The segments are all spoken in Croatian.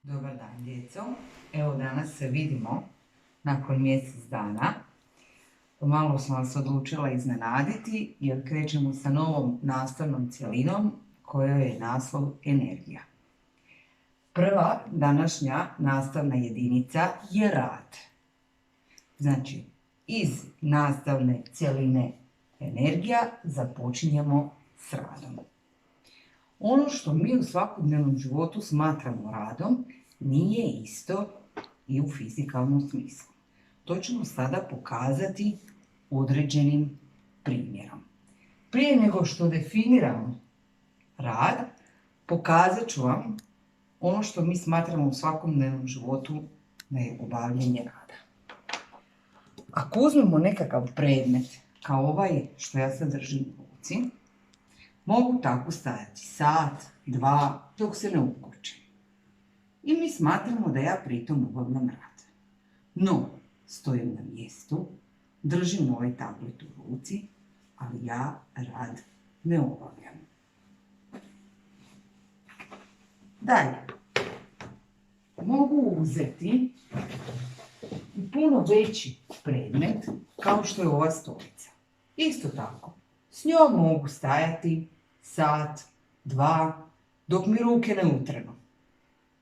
Dobar dan, djeco. Evo danas se vidimo nakon mjesec dana. Pomalo sam vas odlučila iznenaditi jer krećemo sa novom nastavnom cjelinom kojoj je naslov energija. Prva današnja nastavna jedinica je rad. Znači, iz nastavne cjeline energija započinjemo s radom. Ono što mi u svakodnevnom životu smatramo radom nije isto i u fizikalnom smislu. To ćemo sada pokazati određenim primjerom. Prije nego što definiramo rad, pokazat ću vam ono što mi smatramo u svakodnevnom životu da je obavljanje rada. Ako uzmemo nekakav predmet, kao ovaj što ja sad držim u ruci, mogu tako stajati sat, dva, dok se ne ukočim. I mi smatramo da ja pritom obavljam rad. No, stojim na mjestu, držim ovaj tablet u ruci, ali ja rad ne obavljam. Dalje, mogu uzeti puno veći predmet kao što je ova stolica. Isto tako, s njom mogu stajati sat, dva, dok mi ruke ne utrnu.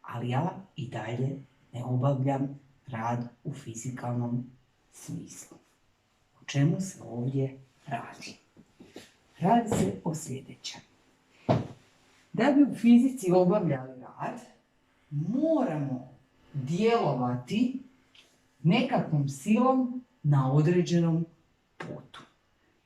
Ali ja i dalje ne obavljam rad u fizikalnom smislu. O čemu se ovdje radi? Radi se o sljedećem. Da bi u fizici obavljali rad, moramo djelovati nekakvom silom na određenom putu.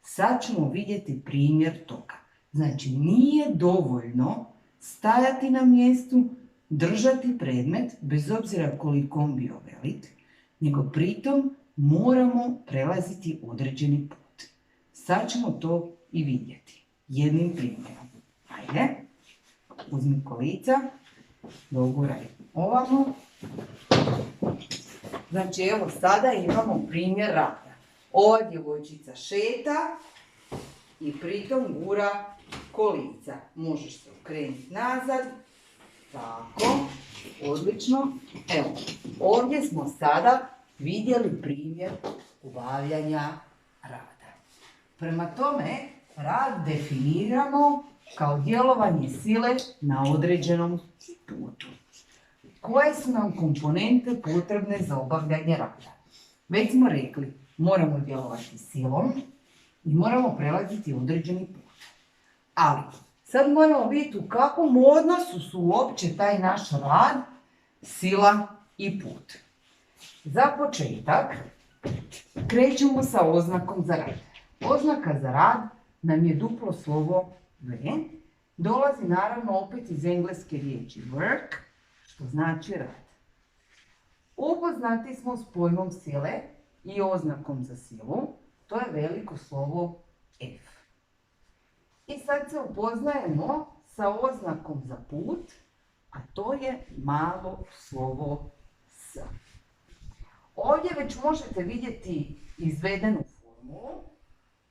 Sad ćemo vidjeti primjer toga. Znači, nije dovoljno stajati na mjestu, držati predmet, bez obzira koliko on bio velik, nego pritom moramo prelaziti određeni put. Sad ćemo to i vidjeti jednim primjerom. Ajde, uzmi kolica, doguraj ovamo. Znači, evo sada imamo primjer rada. Ova djevojčica šeta i pritom gura kolica. Možeš se okrenuti nazad. Tako, odlično. Evo, ovdje smo sada vidjeli primjer obavljanja rada. Prema tome, rad definiramo kao djelovanje sile na određenom putu. Koje su nam komponente potrebne za obavljanje rada? Već smo rekli, moramo djelovati silom i moramo prelaziti određeni put. Ali, sad moramo vidjeti u kakvom odnosu su uopće taj naš rad, sila i put. Za početak, krećemo sa oznakom za rad. Oznaka za rad nam je duplo slovo V. Dolazi naravno opet iz engleske riječi work, što znači rad. Upoznati smo s pojmom sile i oznakom za silu, to je veliko slovo F. I sad se upoznajemo sa oznakom za put, a to je malo slovo S. Ovdje već možete vidjeti izvedenu formulu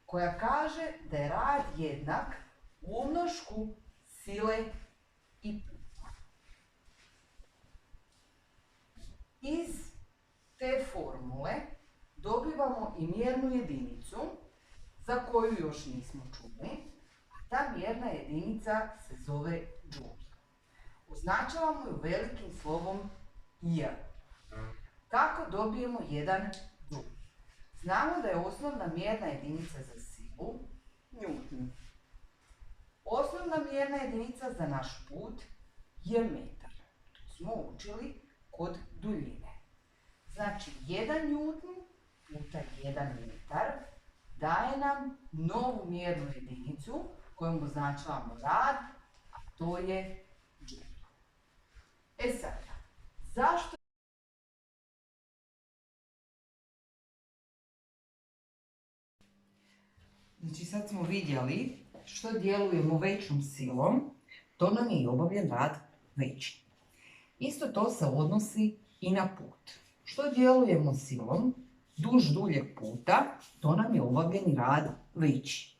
koja kaže da je rad jednak umnošku sile i puta. Iz te formule dobivamo i mjernu jedinicu za koju još nismo čuli. Ta mjerna jedinica se zove joule. Označavamo ju velikim slovom J. Tako dobijemo 1 joule. Znamo da je osnovna mjerna jedinica za silu Newton. Osnovna mjerna jedinica za naš put je metar. To smo učili kod duljine. Znači 1 Newton puta 1 metar daje nam novu mjernu jedinicu kojom označavamo rad, a to je joule. E sad, zašto? Znači sad smo vidjeli što djelujemo većom silom, to nam je i obavljen rad veći. Isto to se odnosi i na put. Što djelujemo silom duž duljeg puta, to nam je obavljeni rad veći.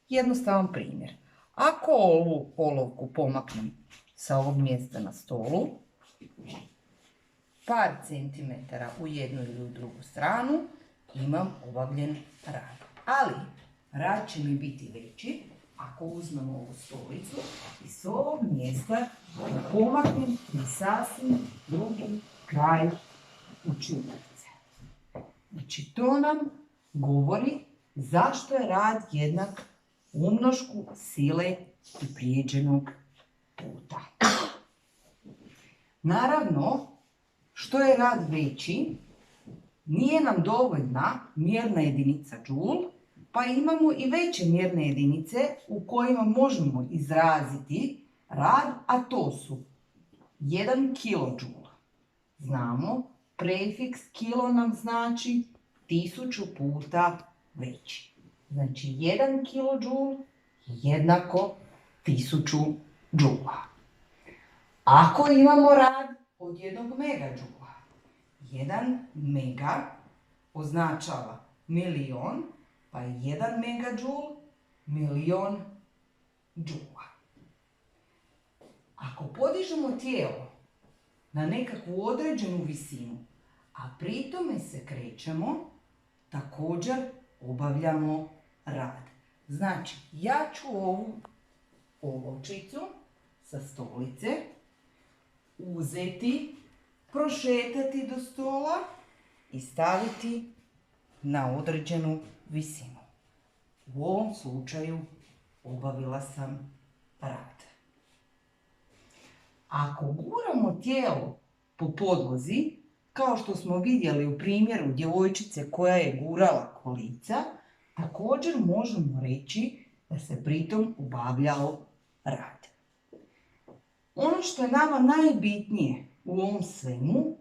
Jednostavan primjer. Ako ovu olovku pomaknem sa ovog mjesta na stolu, par centimetara u jednu ili u drugu stranu, imam obavljen rad. Ali rad će mi biti veći ako uzmemo ovu stolicu i s ovog mjesta pomaknem na sasvim drugi kraj učionice. Znači, to nam govori zašto je rad jednak umnošku sile i prijeđenog puta. Naravno, što je rad veći, nije nam dovoljna mjerna jedinica joule, pa imamo i veće mjerne jedinice u kojima možemo izraziti rad, a to su 1 kJ. Znamo, prefiks kilo nam znači 1000 puta veći. Znači 1 kJ jednako 1000 džula. Ako imamo rad od 1 megađula, 1 mega označava milion, pa je 1 megađul milion džula. Ako podižemo tijelo na nekakvu određenu visinu, a pri tome se krećemo, također obavljamo rad. Znači, ja ću ovu olovčicu sa stolice uzeti, prošetati do stola i staviti na određenu visinu. U ovom slučaju obavila sam rad. Ako guramo tijelo po podlozi, kao što smo vidjeli u primjeru djevojčice koja je gurala kolica, također možemo reći da se pritom obavljao rad. Ono što je nama najbitnije u ovom svemu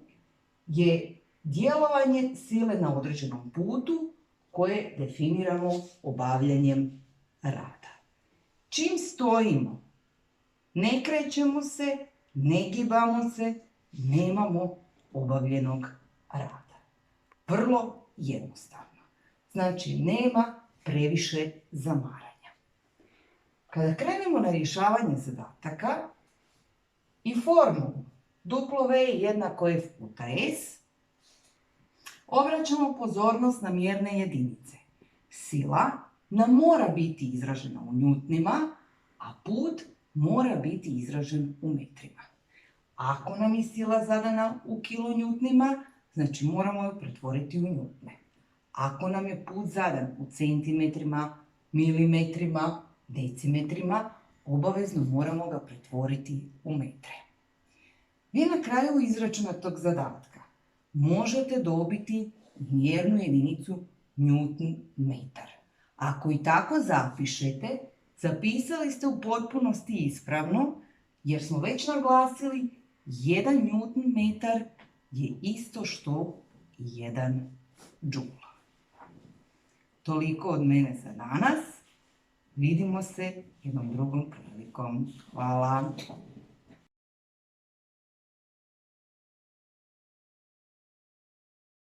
je djelovanje sile na određenom putu koje definiramo obavljanjem rada. Čim stojimo, ne krećemo se, ne gibamo se, nemamo obavljenog rada. Vrlo jednostavno. Znači, nema previše zamaranja. Kada krenemo na rješavanje zadataka i formulu W jednako F puta S, obraćamo pozornost na mjerne jedinice. Sila nam mora biti izražena u njutnima, a put mora biti izražen u metrima. Ako nam je sila zadana u kilonjutnima, znači moramo ju pretvoriti u njutne. Ako nam je put zadan u centimetrima, milimetrima, decimetrima, obavezno moramo ga pretvoriti u metre. Vi na kraju izračuna tog zadatka možete dobiti mjernu jedinicu newton metar. Ako i tako zapišete, zapisali ste u potpunosti ispravno, jer smo već naglasili 1 newton metar je isto što 1 džula. Toliko od mene za danas. Vidimo se jednom drugom prilikom. Hvala.